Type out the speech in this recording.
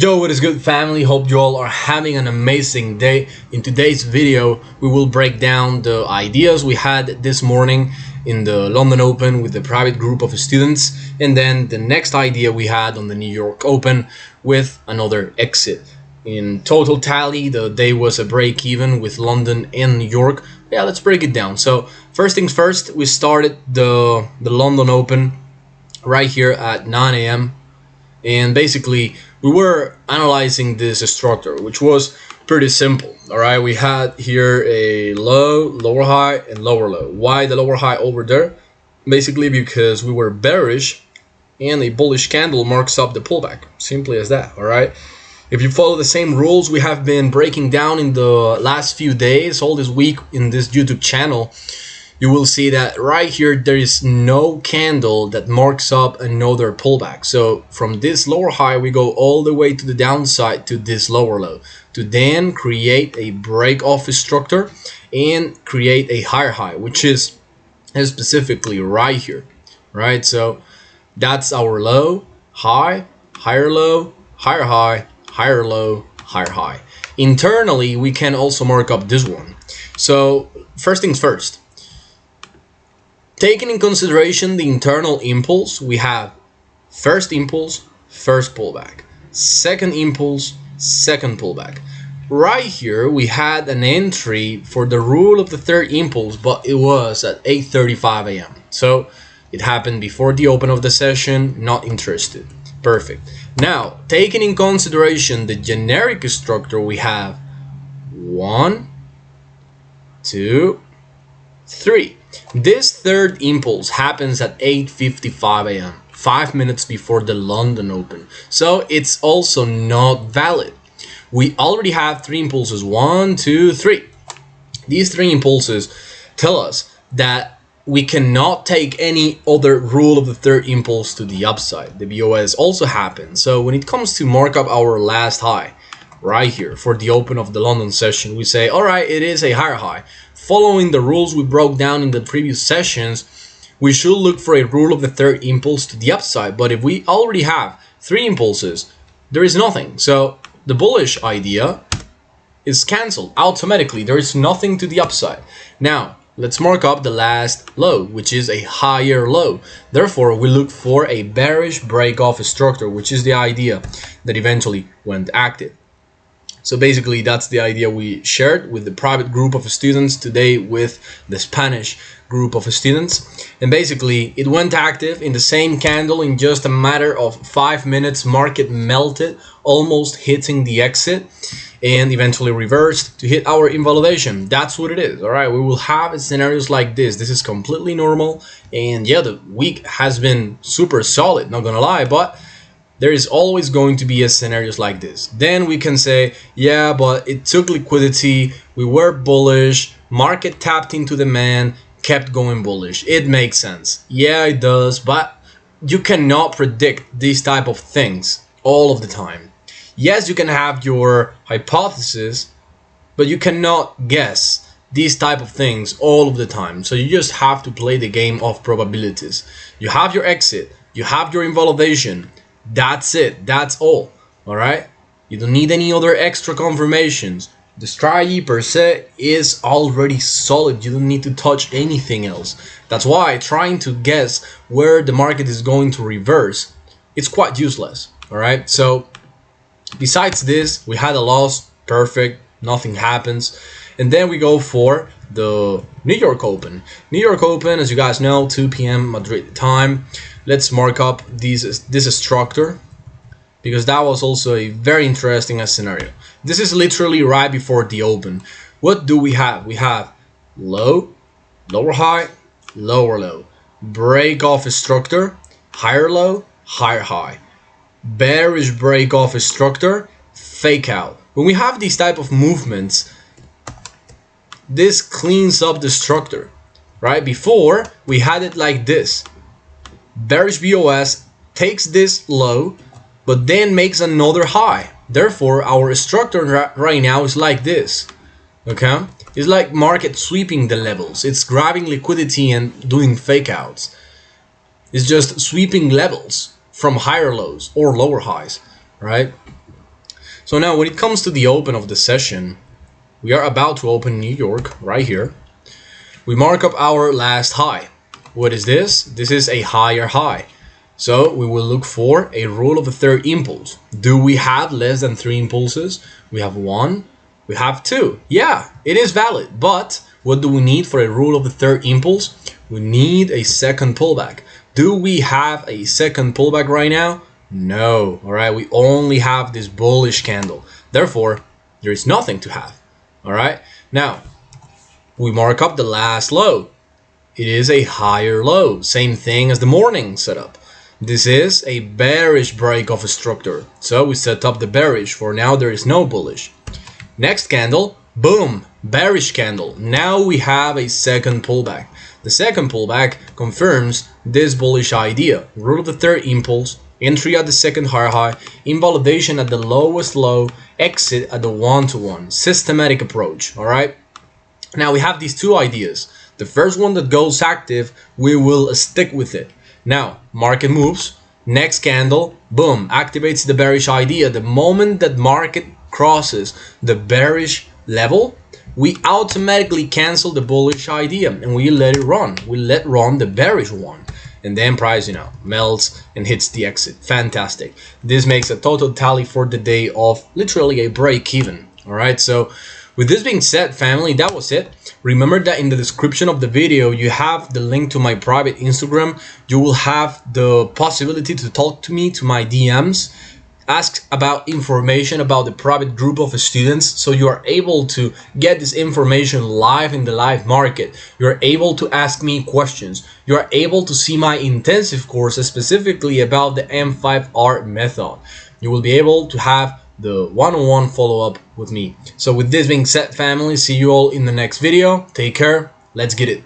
Yo, what is good, family? Hope you all are having an amazing day. In today's video, we will break down the ideas we had this morning in the London Open with the private group of students, and then the next idea we had on the New York Open with another exit. In total tally, the day was a break even with London and New York. Yeah, let's break it down. So first things first, we started the London Open right here at 9 a.m. and basically we were analyzing this structure, which was pretty simple. All right, we had here a low, lower high, and lower low. Why the lower high over there? Basically because we were bearish and a bullish candle marks up the pullback. Simply as that. All right, if you follow the same rules we have been breaking down in the last few days, all this week in this YouTube channel, you will see that right here there is no candle that marks up another pullback. So from this lower high we go all the way to the downside to this lower low to then create a break off structure and create a higher high, which is specifically right here, right? So that's our low, high, higher low, higher high, higher low, higher high. Internally we can also mark up this one. So first things first, taking in consideration the internal impulse, we have first impulse, first pullback, second impulse, second pullback. Right here we had an entry for the rule of the third impulse, but it was at 8:35 a.m. So it happened before the open of the session, not interested. Perfect. Now, taking in consideration the generic structure, we have 1, 2, 3. This third impulse happens at 8:55 a.m., 5 minutes before the London Open. So it's also not valid. We already have 3 impulses, 1, 2, 3. These 3 impulses tell us that we cannot take any other rule of the third impulse to the upside. The BOS also happens. So when it comes to mark up our last high, right here for the open of the London session, we say, all right, it is a higher high. Following the rules we broke down in the previous sessions, we should look for a rule of the third impulse to the upside. But if we already have 3 impulses, there is nothing. So the bullish idea is cancelled automatically. There is nothing to the upside. Now, let's mark up the last low, which is a higher low. Therefore, we look for a bearish break-off structure, which is the idea that eventually went active. So basically that's the idea we shared with the private group of students today with the Spanish group of students. And basically it went active in the same candle in just a matter of 5 minutes. Market melted, almost hitting the exit, and eventually reversed to hit our invalidation. That's what it is. All right, we will have scenarios like this. This is completely normal. And yeah, the week has been super solid, not gonna lie, but there is always going to be scenarios like this. Then we can say, yeah, but it took liquidity, we were bullish, market tapped into demand, kept going bullish. It makes sense. Yeah, it does, but you cannot predict these type of things all of the time. Yes, you can have your hypothesis, but you cannot guess these type of things all of the time. So you just have to play the game of probabilities. You have your exit, you have your invalidation. That's it. That's all. All right. You don't need any other extra confirmations. The strategy per se is already solid. You don't need to touch anything else. That's why trying to guess where the market is going to reverse, it's quite useless. All right. So besides this, we had a loss. Perfect. Nothing happens. And then we go for the New York Open. New York Open, as you guys know, 2 p.m. Madrid time. Let's mark up this structure because that was also a very interesting scenario. This is literally right before the open. What do we have? We have low, lower high, lower low, break off structure, higher low, higher high, bearish break off structure, fake out. When we have these type of movements, this cleans up the structure. Right before we had it like this. Bearish BOS takes this low, but then makes another high. Therefore, our structure right now is like this. Okay? It's like market sweeping the levels. It's grabbing liquidity and doing fake outs. It's just sweeping levels from higher lows or lower highs, right? So now when it comes to the open of the session, we are about to open New York right here. We mark up our last high. What is this? This is a higher high. So we will look for a rule of the third impulse. Do we have less than 3 impulses? We have 1, we have 2. Yeah, it is valid, but what do we need for a rule of the third impulse? We need a second pullback. Do we have a second pullback right now? No. All right, we only have this bullish candle. Therefore, there is nothing to have. All right, now we mark up the last low. It is a higher low, same thing as the morning setup. This is a bearish break of a structure, so we set up the bearish. For now, there is no bullish. Next candle, boom, bearish candle. Now we have a second pullback. The second pullback confirms this bullish idea. Rule of the third impulse, entry at the second higher high, invalidation at the lowest low, exit at the 1-to-1. Systematic approach, all right? Now we have these two ideas. The first one that goes active, we will stick with it. Now, market moves, next candle, boom, activates the bearish idea. The moment that market crosses the bearish level, we automatically cancel the bullish idea and we let it run. We let run the bearish one. And then price, melts and hits the exit. Fantastic. This makes a total tally for the day of literally a break even. All right, so with this being said, family, that was it. Remember that in the description of the video, you have the link to my private Instagram. You will have the possibility to talk to me, to my DMs, ask about information about the private group of students, so you are able to get this information live in the live market. You're able to ask me questions. You are able to see my intensive courses specifically about the M5R method. You will be able to have the one-on-one follow-up with me. So with this being said, family, see you all in the next video. Take care. Let's get it.